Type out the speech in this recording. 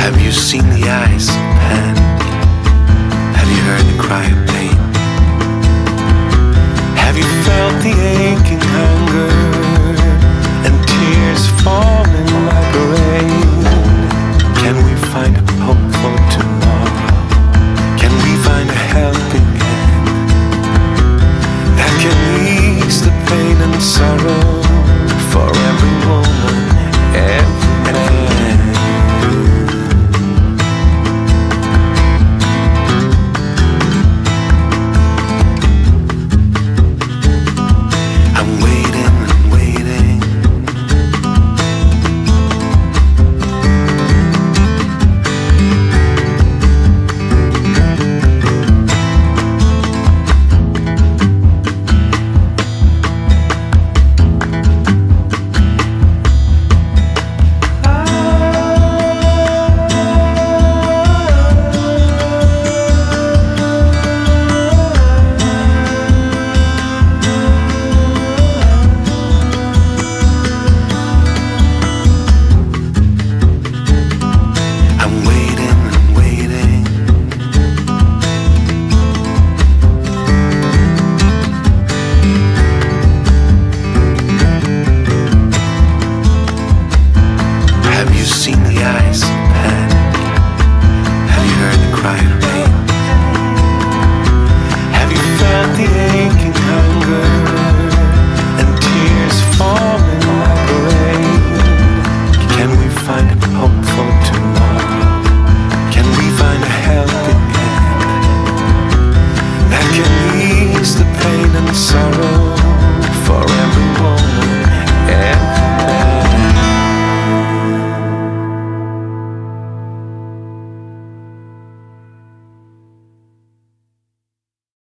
Have you seen the eyes of panic? Have you heard the cry of pain? Have you felt the aching hunger and tears falling like rain? Can we find hope for tomorrow? Can we find a helping hand that can ease the pain and sorrow for every woman, every man? Have you seen the eyes of panic? Have you heard the cry of rain? Have you felt the aching hunger and tears falling like rain? Can we find hope for tomorrow? Can we find a helping hand that can ease the pain and sorrow